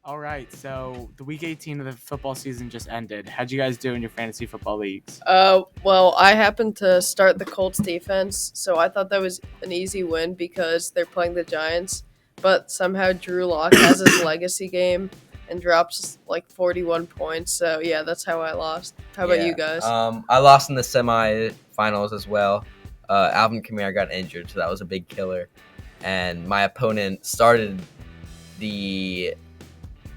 All right, so the week 18 of the football season just ended. How'd you guys do in your fantasy football leagues? Well, I happened to start the Colts defense, so I thought that was an easy win because they're playing the Giants. But somehow Drew Lock has his legacy game and drops like 41 points. So yeah, that's how I lost. How about you guys? I lost in the semifinals as well. Alvin Kamara got injured, so that was a big killer. And my opponent started the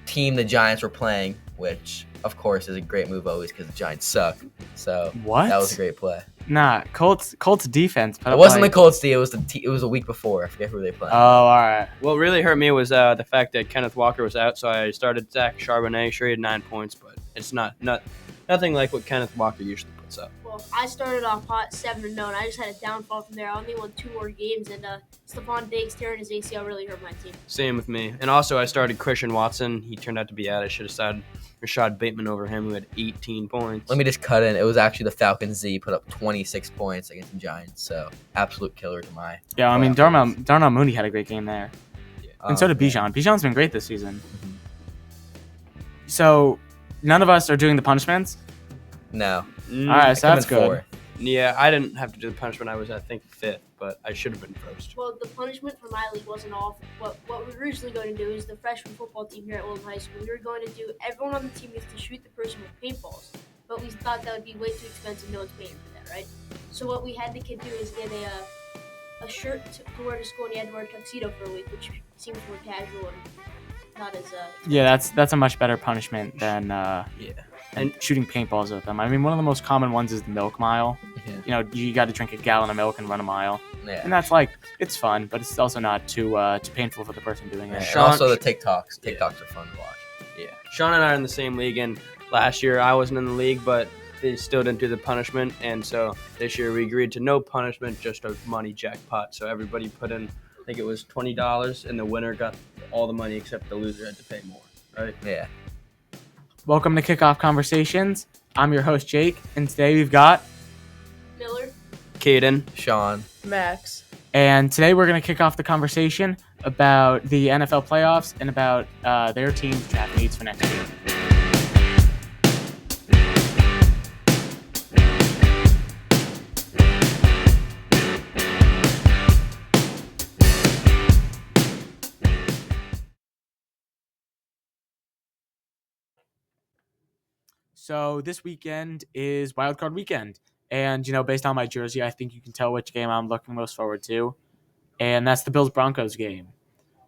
team the Giants were playing, which of course is a great move always because the Giants suck. So What? that was a great play. Nah, Colts defense. It wasn't the Colts team. It was it was a week before. I forget who they played. Oh, all right. What really hurt me was the fact that Kenneth Walker was out, so I started Zach Charbonnet. Sure, he had 9 points, but it's nothing like what Kenneth Walker usually puts up. Well, I started off hot 7-0, and I just had a downfall from there. I only won 2 more games, and Stephon Diggs tearing his ACL really hurt my team. Same with me. And also, I started Christian Watson. He turned out to be out. I should have started Rashad Bateman over him, who had 18 points. Let me just cut in. It was actually the Falcons Z put up 26 points against the Giants. So absolute killer to my. Yeah, I mean, Darnell Mooney had a great game there. Yeah. And so did Bijan. Bijan's been great this season. Mm-hmm. So none of us are doing the punishments? No. All right, so that's good. 4th. Yeah, I didn't have to do the punishment. I was, I think, 5th, but I should have been first. Well, the punishment for my league wasn't off. What we were originally going to do is the freshman football team here at Oldham High School. We were going to do everyone on the team gets to shoot the person with paintballs, but we thought that would be way too expensive. No one's paying for that, right? So what we had the kid do is get a shirt to wear to school, and he had to wear a tuxedo for a week, which seems more casual and not as Yeah, that's a much better punishment than Yeah. and shooting paintballs with them. I mean, one of the most common ones is the milk mile. Yeah. You know, you got to drink a gallon of milk and run a mile. Yeah. And that's like, it's fun, but it's also not too painful for the person doing it. And Sean- also the TikToks. TikToks are fun to watch. Yeah. Sean and I are in the same league, and last year I wasn't in the league, but they still didn't do the punishment, and so this year we agreed to no punishment, just a money jackpot. So everybody put in, I think it was $20, and the winner got all the money except the loser had to pay more, right? Yeah. Welcome to Kickoff Conversations. I'm your host, Jake, and today we've got... Miller. Caden. Sean. Max. And today we're going to kick off the conversation about the NFL playoffs and about their team's draft needs for next year. So this weekend is wildcard weekend. And, you know, based on my jersey, I think you can tell which game I'm looking most forward to. And that's the Bills-Broncos game.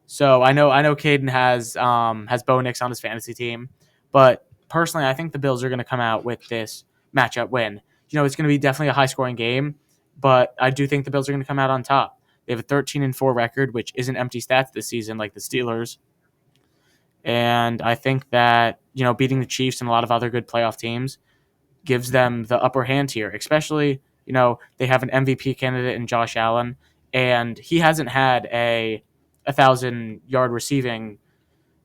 So I know Caden has Bo Nix on his fantasy team. But personally, I think the Bills are going to come out with this matchup win. You know, it's going to be definitely a high-scoring game. But I do think the Bills are going to come out on top. They have a 13-4 record, which isn't empty stats this season like the Steelers. And I think that, you know, beating the Chiefs and a lot of other good playoff teams gives them the upper hand here, especially, you know, they have an MVP candidate in Josh Allen, and he hasn't had a 1,000-yard receiving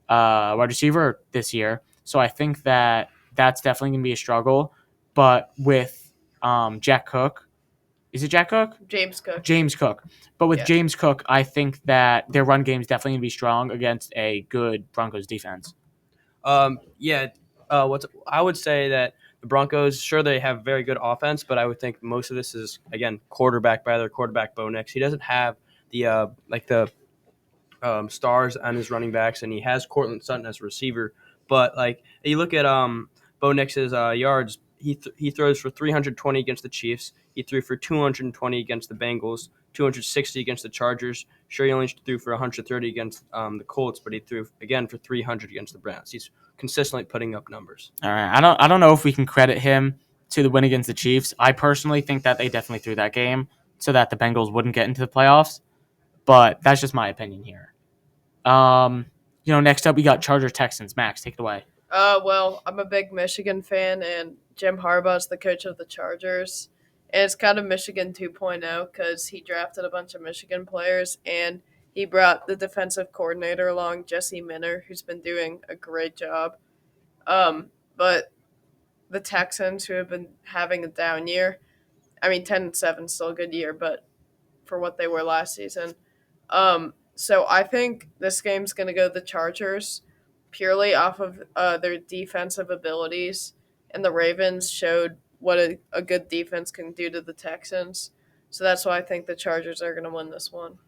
wide receiver this year. So I think that that's definitely going to be a struggle. But with Jack Cook, is it Jack Cook? James Cook. James Cook. But with James Cook, I think that their run game is definitely going to be strong against a good Broncos defense. I would say that the Broncos, sure, they have very good offense, but I would think most of this is, again, quarterback by their quarterback, Bo Nix. He doesn't have the stars on his running backs, and he has Cortland Sutton as a receiver. But, like, you look at Bo Nix's yards, he throws for 320 against the Chiefs. He threw for 220 against the Bengals, 260 against the Chargers. Sure, he only threw for 130 against the Colts, but he threw, again, for 300 against the Browns. He's consistently putting up numbers. All right. I don't know if we can credit him to the win against the Chiefs. I personally think that they definitely threw that game so that the Bengals wouldn't get into the playoffs. But that's just my opinion here. You know, next up we got Chargers Texans. Max, take it away. Well, I'm a big Michigan fan, and Jim Harbaugh's the coach of the Chargers. And it's kind of Michigan 2.0 because he drafted a bunch of Michigan players, and he brought the defensive coordinator along, Jesse Minner, who's been doing a great job. But the Texans, who have been having a down year, I mean, 10-7 is still a good year, but for what they were last season. So I think this game's going to go the Chargers. purely off of their defensive abilities, and the Ravens showed what a good defense can do to the Texans. So that's why I think the Chargers are going to win this one.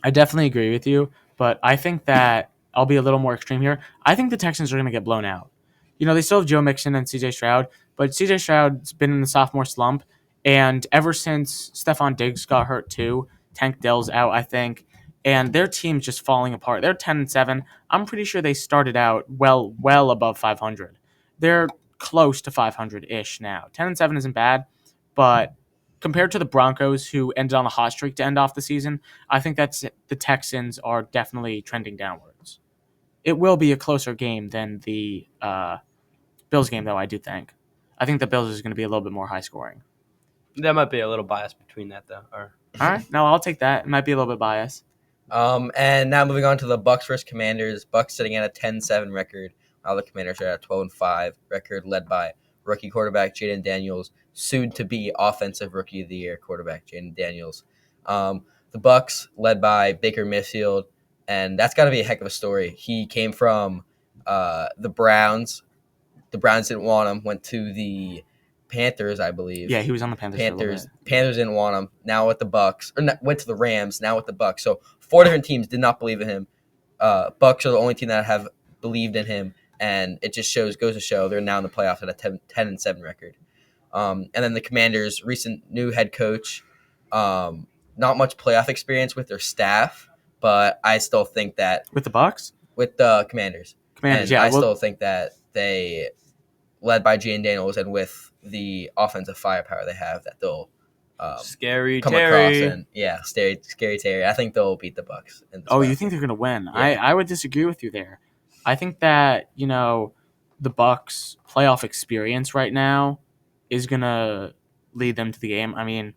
I definitely agree with you, but I think that I'll be a little more extreme here. I think the Texans are going to get blown out. They still have Joe Mixon and CJ Stroud, but CJ Stroud's been in the sophomore slump, and ever since Stephon Diggs got hurt too, Tank Dell's out, I think, and their team's just falling apart. They're 10-7. I'm pretty sure they started out well above 500. They're close to 500-ish now. 10-7 isn't bad, but compared to the Broncos, who ended on a hot streak to end off the season, I think that's the Texans are definitely trending downwards. It will be a closer game than the Bills game, though, I do think. I think the Bills is going to be a little bit more high scoring. That might be a little bias between that, though. All right. No, I'll take that. It might be a little bit biased. And now moving on to the Bucks versus Commanders. Bucks sitting at a 10-7 record, while the Commanders are at a 12-5 record, led by rookie quarterback Jaden Daniels, soon to be Offensive Rookie of the Year quarterback Jaden Daniels. The Bucks led by Baker Mayfield, and that's got to be a heck of a story. He came from the Browns. The Browns didn't want him. Went to the Panthers, I believe. Yeah, he was on the Panthers. Panthers didn't want him. Now with the Bucks, went to the Rams. Now with the Bucks. So 4 different teams did not believe in him. Bucks are the only team that have believed in him, and it just goes to show they're now in the playoffs at a 10-7 record. And then the Commanders' recent new head coach, not much playoff experience with their staff, but I still think that With the Bucks? with the Commanders, Commanders, and yeah. I still think that they, led by Jaden Daniels and with the offensive firepower they have, that they'll Scary come Terry. across and scary Terry. I think they'll beat the Bucks. In this Oh, you playoff think they're game. going to win? Yeah. I would disagree with you there. I think that, the Bucks' playoff experience right now is going to lead them to the game. I mean,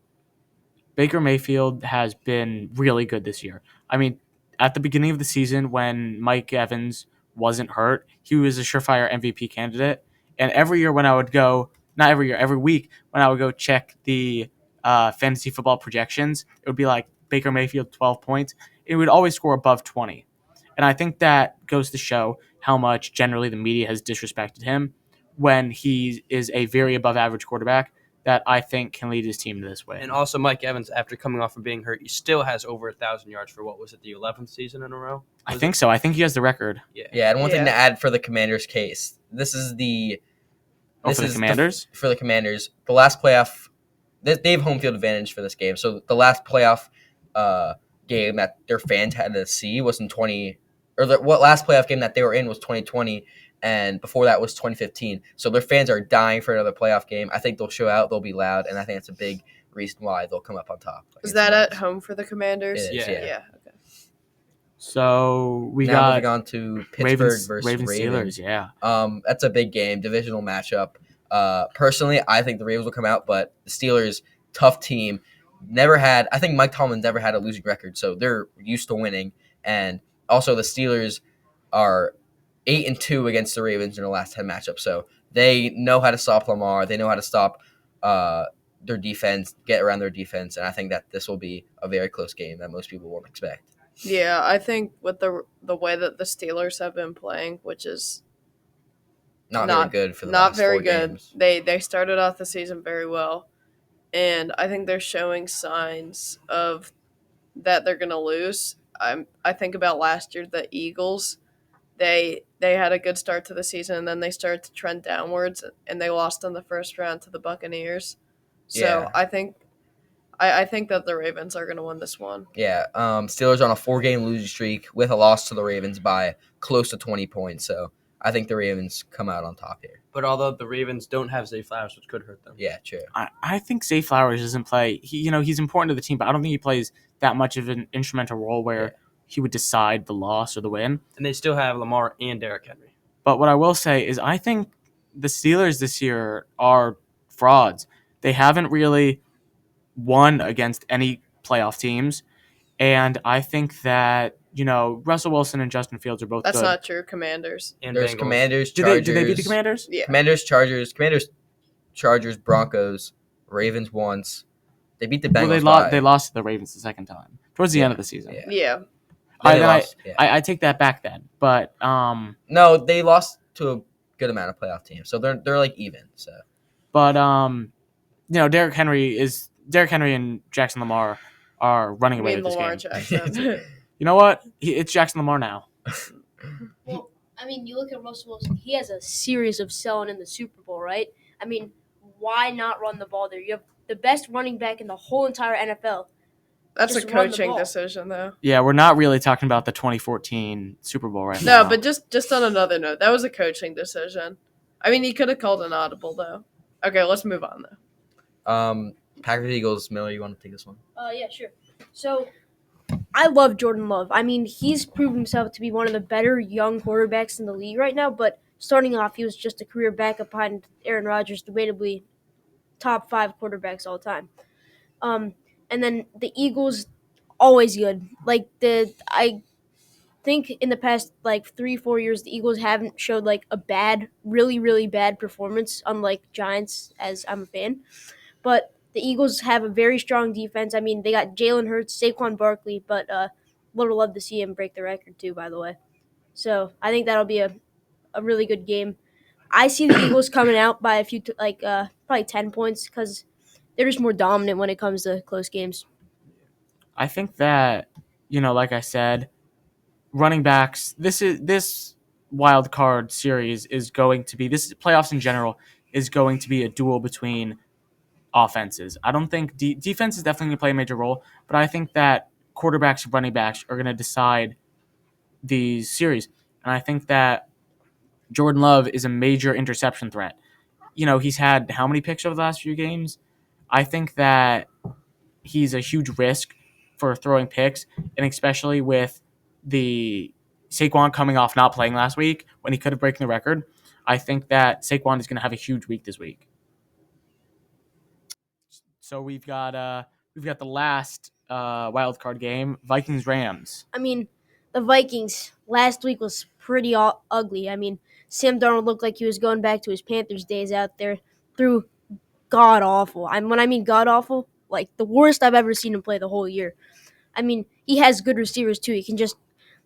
Baker Mayfield has been really good this year. I mean, at the beginning of the season when Mike Evans wasn't hurt, he was a surefire MVP candidate. And every year when I would go, not every year, every week when I would go check the fantasy football projections, it would be like Baker Mayfield 12 points. It would always score above 20. And I think that goes to show how much generally the media has disrespected him when he is a very above average quarterback that I think can lead his team to this win. And also Mike Evans, after coming off of being hurt, he still has over 1,000 yards for what was it, the 11th season in a row? I think so. I think he has the record. Yeah, and one thing Yeah. to add for the Commanders' case, this is For the Commanders? for the Commanders, the last playoff, they have home field advantage for this game. So the last playoff game that their fans had to see was in last playoff game that they were in was 2020, and before that was 2015. So their fans are dying for another playoff game. I think they'll show out, they'll be loud, and I think that's a big reason why they'll come up on top. Is against that the at Bucks. home for the Commanders? It is, yeah. Yeah. Okay. So we Now got moving on to Pittsburgh Ravens versus Ravens Ravens. Steelers, yeah. That's a big game, divisional matchup. Personally, I think the Ravens will come out, but the Steelers, tough team. I think Mike Tomlin never had a losing record, so they're used to winning. And also, the Steelers are 8-2 against the Ravens in their last 10 matchups, so they know how to stop Lamar. They know how to stop their defense, get around their defense, and I think that this will be a very close game that most people won't expect. Yeah, I think with the way that the Steelers have been playing, which is Not very good for the not last very 4 good. games. They started off the season very well, and I think they're showing signs of that they're going to lose. I think about last year, the Eagles. They had a good start to the season, and then they started to trend downwards, and they lost in the first round to the Buccaneers. So Yeah. I think that the Ravens are going to win this one. Yeah, Steelers on a 4-game losing streak with a loss to the Ravens by close to 20 points. So I think the Ravens come out on top here. But although the Ravens don't have Zay Flowers, which could hurt them. Yeah, true. I think Zay Flowers doesn't play. He's important to the team, but I don't think he plays that much of an instrumental role where he would decide the loss or the win. And they still have Lamar and Derrick Henry. But what I will say is I think the Steelers this year are frauds. They haven't really won against any playoff teams. And I think that, Russell Wilson and Justin Fields are both That's good. not true. Commanders. And There's Bengals. Commanders, Did Chargers. they beat the Commanders? Yeah. Commanders, Chargers, Broncos, Ravens once. They beat the Bengals. Well, they lost to the Ravens the second time towards the end of the season. Yeah. Yeah. Then I they lost, I take that back then. But No, they lost to a good amount of playoff teams, so they're like even. So, Derrick Henry and Jackson Lamar are running I away mean with this Lamar game. Jackson. You know what? It's Jackson Lamar now. Well, I mean, you look at Russell Wilson. He has a series of selling in the Super Bowl, right? I mean, why not run the ball there? You have the best running back in the whole entire NFL. That's a Just run the coaching ball. decision, though. Yeah, we're not really talking about the 2014 Super Bowl right now. No, but just on another note, that was a coaching decision. I mean, he could have called an audible, though. Okay, let's move on, though. Packers Eagles. Miller, you want to take this one? Yeah, sure. So, I love Jordan Love. I mean, he's proved himself to be one of the better young quarterbacks in the league right now, but starting off, he was just a career backup behind Aaron Rodgers, debatably top 5 quarterbacks all time. And then the Eagles, always good. I think in the past 3-4 years, the Eagles haven't showed a bad, really really bad performance, unlike Giants, as I'm a fan. But the Eagles have a very strong defense. I mean, they got Jalen Hurts, Saquon Barkley, but would love to see him break the record too, by the way. So I think that'll be a really good game. I see the Eagles coming out by a few, probably 10 points, because they're just more dominant when it comes to close games. I think that, like I said, running backs, this wild card series is going to be, this playoffs in general is going to be a duel between offenses. I don't think defense is definitely going to play a major role, but I think that quarterbacks and running backs are going to decide these series. And I think that Jordan Love is a major interception threat. He's had how many picks over the last few games? I think that he's a huge risk for throwing picks, and especially with the Saquon coming off not playing last week when he could have broken the record, I think that Saquon is going to have a huge week this week. So we've got the last wild card game, Vikings-Rams. I mean, the Vikings last week was pretty ugly. I mean, Sam Darnold looked like he was going back to his Panthers days out there, threw god awful. When I mean god awful, like the worst I've ever seen him play the whole year. I mean, he has good receivers too. He can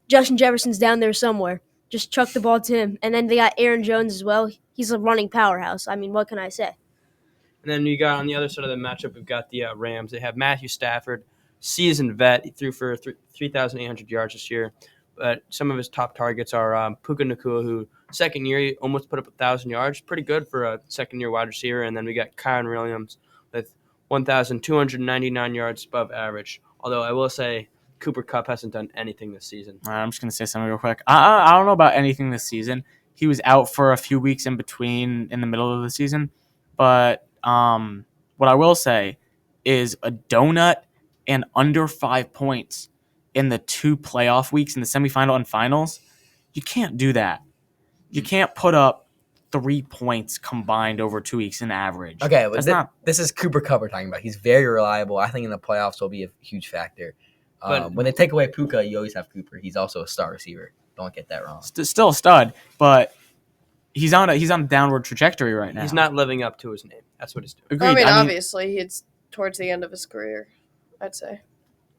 Justin Jefferson's down there somewhere. Just chuck the ball to him. And then they got Aaron Jones as well. He's a running powerhouse. I mean, what can I say? And then you got on the other side of the matchup, we've got the Rams. They have Matthew Stafford, seasoned vet. He threw for 3,800 yards this year. But some of his top targets are Puka Nacua, who second year he almost put up 1,000 yards. Pretty good for a second-year wide receiver. And then we got Kyron Williams with 1,299 yards above average. Although I will say Cooper Kupp hasn't done anything this season. I'm just going to say something real quick. I don't know about anything this season. He was out for a few weeks in between in the middle of the season. But what I will say is a donut and under 5 points in the 2 playoff weeks in the semifinal and finals, you can't do that. You can't put up 3 points combined over 2 weeks in average. Okay, but this is Cooper Kupp we're talking about. He's very reliable. I think in the playoffs will be a huge factor. But when they take away Puka, you always have Cooper. He's also a star receiver. Don't get that wrong. Still a stud, but he's on a downward trajectory right now. He's not living up to his name. That's what he's doing. Agreed. Obviously, it's towards the end of his career, I'd say.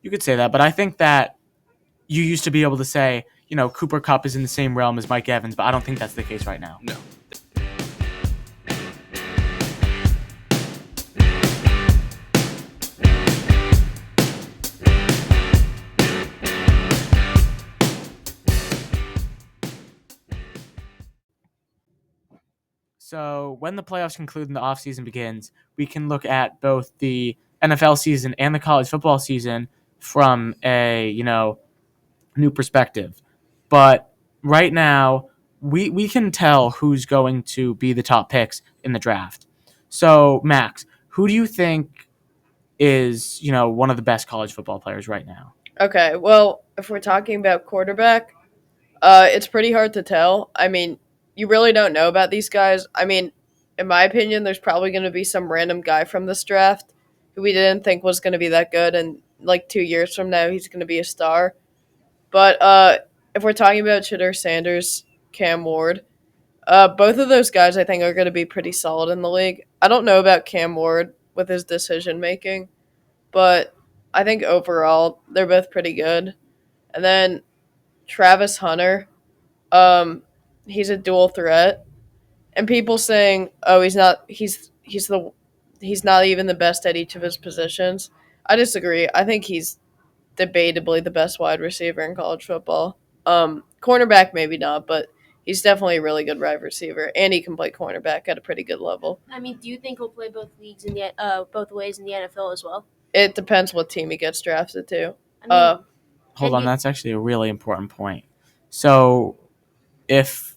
You could say that, but I think that you used to be able to say, Cooper Kupp is in the same realm as Mike Evans, but I don't think that's the case right now. No. So when the playoffs conclude and the offseason begins, we can look at both the NFL season and the college football season from a, new perspective. But right now, we can tell who's going to be the top picks in the draft. So, Max, who do you think is, one of the best college football players right now? Okay, well, if we're talking about quarterback, it's pretty hard to tell. I mean, you really don't know about these guys. I mean, in my opinion, there's probably going to be some random guy from this draft who we didn't think was going to be that good, and 2 years from now, he's going to be a star. But if we're talking about Shedeur Sanders, Cam Ward, both of those guys I think are going to be pretty solid in the league. I don't know about Cam Ward with his decision-making, but I think overall they're both pretty good. And then Travis Hunter, He's a dual threat, and people saying, "Oh, he's not. He's not even the best at each of his positions." I disagree. I think he's debatably the best wide receiver in college football. Cornerback maybe not, but he's definitely a really good wide receiver, and he can play cornerback at a pretty good level. I mean, do you think he'll play both leagues in the both ways in the NFL as well? It depends what team he gets drafted to. I mean, Hold can on, you- that's actually a really important point. So if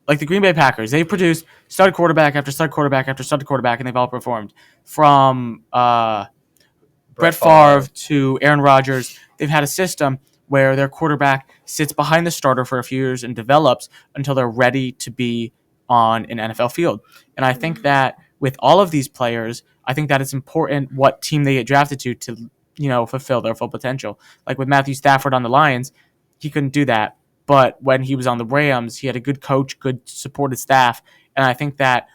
like the Green Bay Packers, they've produced stud quarterback after stud quarterback after stud quarterback, and they've all performed from Brett Favre to Aaron Rodgers. They've had a system where their quarterback sits behind the starter for a few years and develops until they're ready to be on an NFL field. And I think that with all of these players, I think that it's important what team they get drafted to fulfill their full potential. Like with Matthew Stafford on the Lions, he couldn't do that. But when he was on the Rams, he had a good coach, good supported staff, and I think that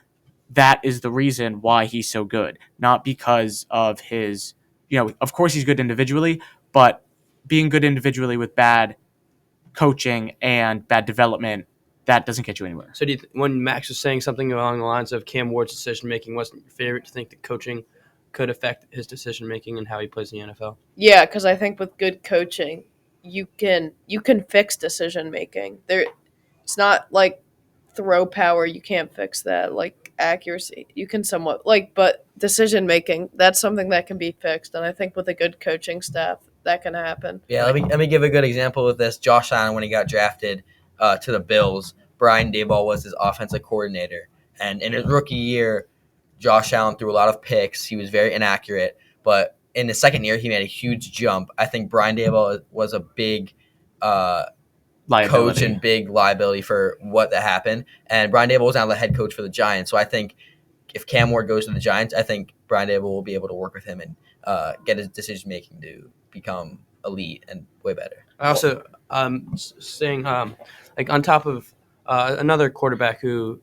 is the reason why he's so good, not because of his, of course he's good individually, but being good individually with bad coaching and bad development, that doesn't get you anywhere. So when Max was saying something along the lines of Cam Ward's decision making wasn't your favorite, to think that coaching could affect his decision making and how he plays in the NFL? Yeah, because I think with good coaching, you can fix decision making. It's not like throw power. You can't fix that. Like accuracy, you can somewhat but decision making, that's something that can be fixed. And I think with a good coaching staff, that can happen. Yeah, let me give a good example of this. Josh Allen, when he got drafted to the Bills, Brian Daboll was his offensive coordinator. And in his rookie year, Josh Allen threw a lot of picks. He was very inaccurate. But in his second year, he made a huge jump. I think Brian Daboll was a big coach and big liability for what that happened. And Brian Daboll was now the head coach for the Giants. So I think if Cam Ward goes to the Giants, I think Brian Daboll will be able to work with him and get his decision-making to become elite and way better. I also saying like on top of another quarterback who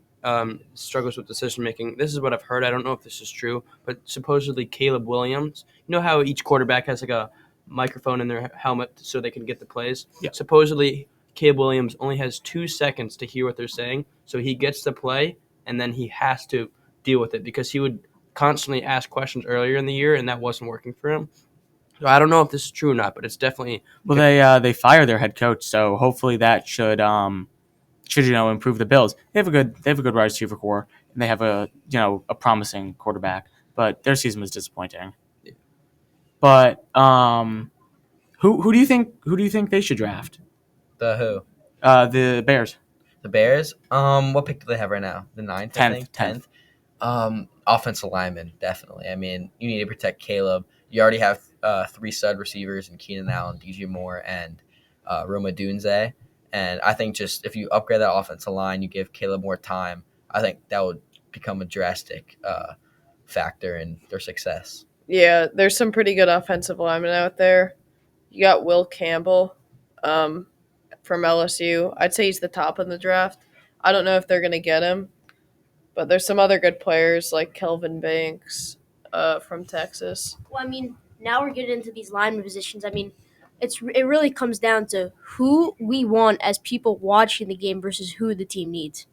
struggles with decision making. This is what I've heard. I don't know if this is true, but supposedly Caleb Williams. You know how each quarterback has like a microphone in their helmet so they can get the plays? Yeah. Supposedly Caleb Williams only has 2 seconds to hear what they're saying, so he gets the play and then he has to deal with it because he would constantly ask questions earlier in the year and that wasn't working for him. So I don't know if this is true or not, but it's definitely they fire their head coach, so hopefully that should improve the Bills. They have a good wide receiver core, and they have a promising quarterback, but their season was disappointing. Yeah. But who do you think they should draft? The who? The Bears. The Bears? What pick do they have right now? The 9th, I think? 10th. Offensive lineman, definitely. I mean, you need to protect Caleb. You already have 3 stud receivers in Keenan Allen, DJ Moore, and Roma Dunze. And I think just if you upgrade that offensive line, you give Caleb more time, I think that would become a drastic factor in their success. Yeah, there's some pretty good offensive linemen out there. You got Will Campbell from LSU. I'd say he's the top in the draft. I don't know if they're going to get him, but there's some other good players like Kelvin Banks from Texas. Well, I mean, now we're getting into these lineman positions. I mean, it really comes down to who we want as people watching the game versus who the team needs.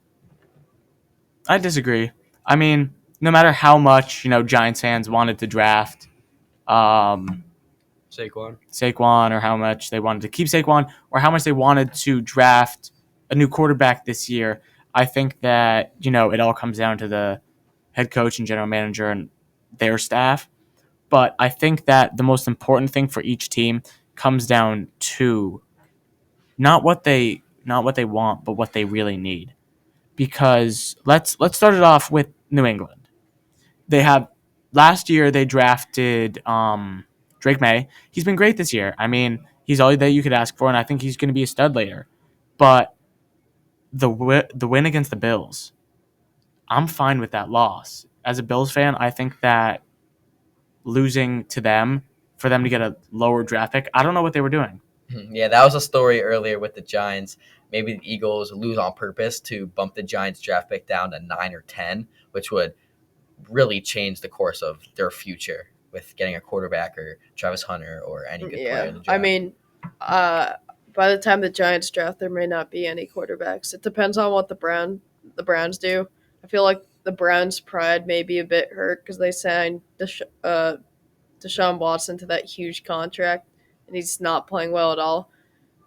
I disagree. I mean, no matter how much Giants fans wanted to draft Saquon, or how much they wanted to keep Saquon, or how much they wanted to draft a new quarterback this year, I think that it all comes down to the head coach and general manager and their staff. But I think that the most important thing for each team comes down to not what they want, but what they really need. Because let's start it off with New England. Last year they drafted Drake May. He's been great this year. I mean, he's all that you could ask for, and I think he's going to be a stud later. But the win against the Bills, I'm fine with that loss. As a Bills fan, I think that losing to them for them to get a lower draft pick, I don't know what they were doing. Yeah, that was a story earlier with the Giants. Maybe the Eagles lose on purpose to bump the Giants draft pick down to 9 or 10, which would really change the course of their future with getting a quarterback or Travis Hunter or any good player in the draft. I mean, by the time the Giants draft, there may not be any quarterbacks. It depends on what the Browns do. I feel like the Browns' pride may be a bit hurt because they signed Deshaun Watson to that huge contract, and he's not playing well at all.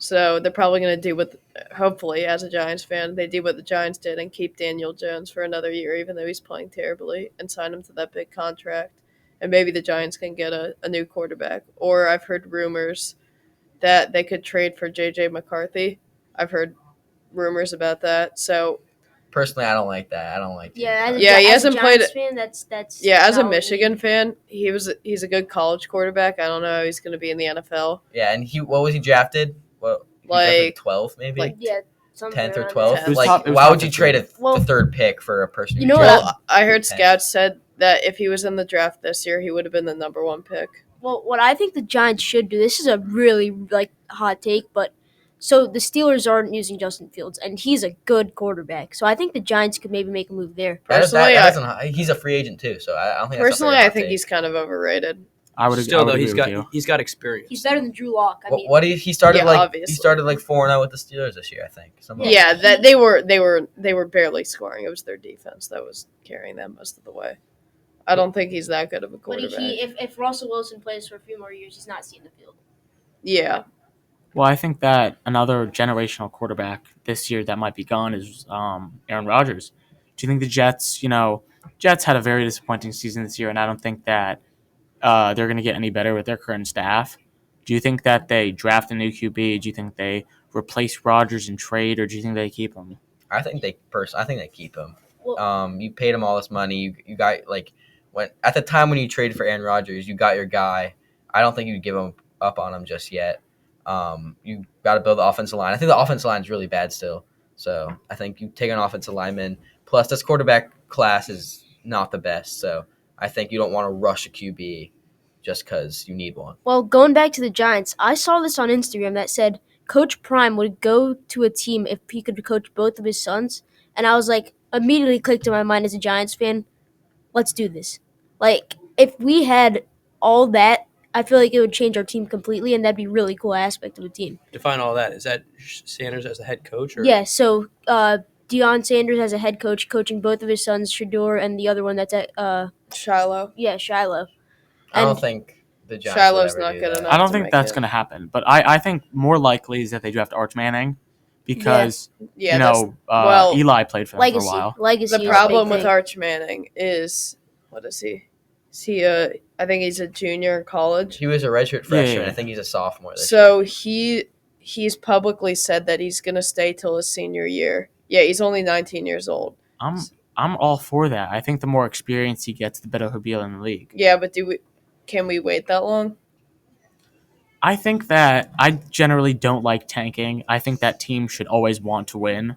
So they're probably going to do what, hopefully, as a Giants fan, they do what the Giants did and keep Daniel Jones for another year, even though he's playing terribly, and sign him to that big contract. And maybe the Giants can get a new quarterback. Or I've heard rumors that they could trade for J.J. McCarthy. I've heard rumors about that. So Personally, I don't like that. I don't like. Yeah, Yeah, he as a hasn't played- Giants fan, that's yeah, as a not Michigan fan, he's a good college quarterback. I don't know how he's going to be in the NFL. Yeah, and what was he drafted? Well, he was drafted Like- 12 maybe, like yeah, something 10th or around 12th. there. It was Like, top- it was why top would you 15. trade the Well, third pick for a person? you know what drafted? Well, I heard 10th? scouts said that if he was in the draft this year, he would have been the number one pick. Well, what I think the Giants should do, this is a really hot take, but so the Steelers aren't using Justin Fields, and he's a good quarterback. So I think the Giants could maybe make a move there. Personally, He's a free agent too, so I don't think. Personally, that's a very I hot think take. he's kind of overrated. I would Still, I would though, agree he's with got you. he's got experience. He's better than Drew Lock. I mean, What he started Yeah, obviously. he started like 4-0 with the Steelers this year, I think. Something like Yeah, that they were barely scoring. It was their defense that was carrying them most of the way. I don't think he's that good of a but quarterback. if Russell Wilson plays for a few more years, he's not seeing the field. Yeah, Well, I think that another generational quarterback this year that might be gone is Aaron Rodgers. Do you think the Jets, Jets had a very disappointing season this year, and I don't think that they're going to get any better with their current staff. Do you think that they draft a new QB? Do you think they replace Rodgers and trade, or do you think they keep him? I think they keep him. Well, You paid him all this money. You got when at the time when you traded for Aaron Rodgers, you got your guy. I don't think you'd give him up on him just yet. You got to build the offensive line. I think the offensive line is really bad still. So I think you take an offensive lineman. Plus, this quarterback class is not the best. So I think you don't want to rush a QB just because you need one. Well, going back to the Giants, I saw this on Instagram that said Coach Prime would go to a team if he could coach both of his sons. And I was like, immediately clicked in my mind as a Giants fan, let's do this. Like, if we had all that, I feel like it would change our team completely, and that'd be a really cool aspect of the team. Define all that. Is that Sanders as the head coach? Or? Yeah, so Deion Sanders as a head coach, coaching both of his sons, Shador, and the other one that's at Shiloh. Shiloh. I don't And- think the Giants Shiloh's would ever not do good that. enough. I don't to think make that's it. going to happen, but I think more likely is that they draft Arch Manning because Yeah, that's Eli played for them Legacy. for a while. Legacy. the is a problem big with thing. Arch Manning is what is he? Is he I think he's a junior in college. He was a redshirt freshman. Yeah. I think he's a sophomore this So he's publicly said that he's gonna stay till his senior year. Yeah, he's only 19 years old. I'm all for that. I think the more experience he gets, the better he'll be in the league. Yeah, but can we wait that long? I think that I generally don't like tanking. I think that teams should always want to win.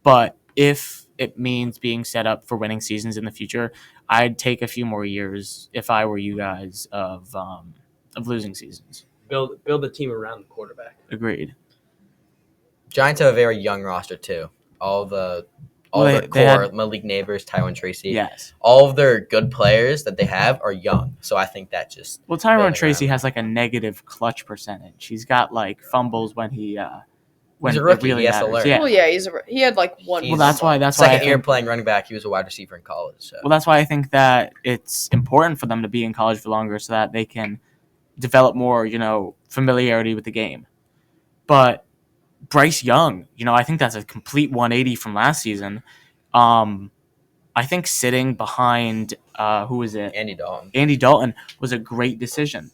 But if it means being set up for winning seasons in the future, I'd take a few more years if I were you guys of losing seasons. Build the team around the quarterback. Agreed. Giants have a very young roster too. All the They core had- Malik Neighbors, Tywin Tracy. Yes. All of their good players that they have are young. So I think that just Well, Tyrone building Tracy around. has like a negative clutch percentage. He's got like fumbles when he when He's a it rookie. really He has to matters. learn. Yeah. Well, yeah, he had like one. He's- Well, that's why I second year think, playing running back. He was a wide receiver in college. So. well, that's why I think that it's important for them to be in college for longer so that they can develop more, familiarity with the game. But Bryce Young, I think that's a complete 180 from last season. I think sitting behind who was it? Andy Dalton. Andy Dalton was a great decision.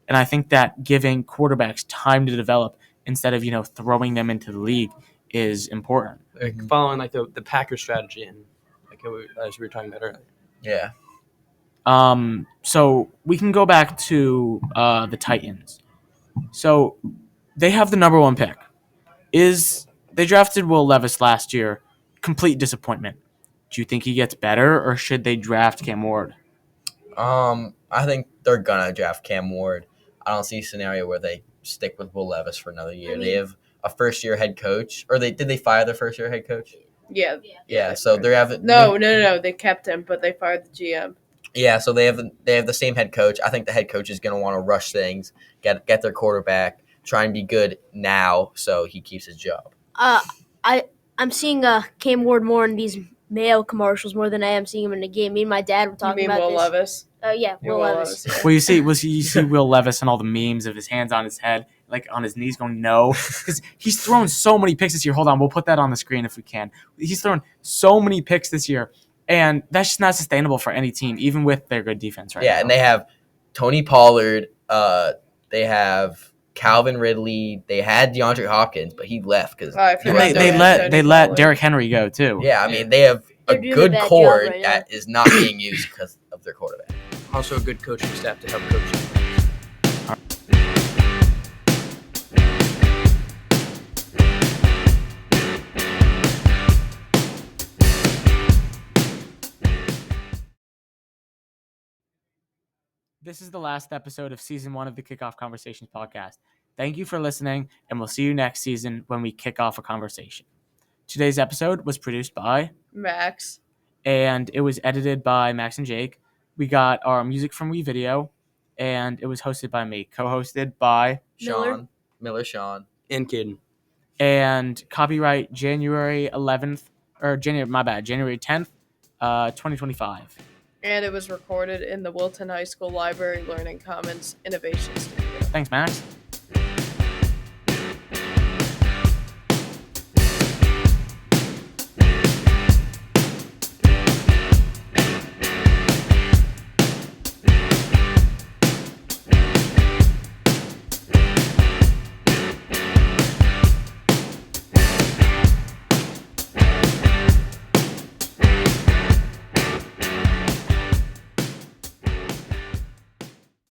And I think that giving quarterbacks time to develop instead of, throwing them into the league is important. Following like the Packers strategy and like as we were talking about earlier. Yeah. So we can go back to the Titans. So they have the number one pick. They drafted Will Levis last year. Complete disappointment. Do you think he gets better, or should they draft Cam Ward? I think they're gonna draft Cam Ward. I don't see a scenario where they stick with Will Levis for another year. I mean- They have a first-year head coach, or did they fire their first-year head coach? Yeah. Yeah. So they have No. They kept him, but they fired the GM. Yeah, so they have the same head coach. I think the head coach is going to want to rush things, get their quarterback. trying to be good now so he keeps his job. I'm seeing Cam Ward more in these Mayo commercials more than I am seeing him in the game. Me and my dad were You talking mean about Will this. Levis? Yeah, You're Will Levis. yeah. Well, you see Will Levis and all the memes of his hands on his head, like on his knees, going no, because he's thrown so many picks this year. Hold on, we'll put that on the screen if we can. He's thrown so many picks this year, and that's just not sustainable for any team, even with their good defense right now. Yeah, and they have Tony Pollard. They have Calvin Ridley. They had DeAndre Hopkins, but he left because I And forgot they Tony let Pollard. Derrick Henry go too. yeah, I mean they have a They're doing a good bad job core right now. that is not being used because of their quarterback. Also, a good coaching staff to help coach. This is the last episode of season 1 of the Kickoff Conversations podcast. Thank you for listening, and we'll see you next season when we kick off a conversation. Today's episode was produced by Max. and it was edited by Max and Jake. We got our music from WeVideo, and it was hosted by me, co-hosted by Miller Sean. And Caden. and copyright January 10th, 2025. And it was recorded in the Wilton High School Library Learning Commons Innovation Studio. Thanks, Max.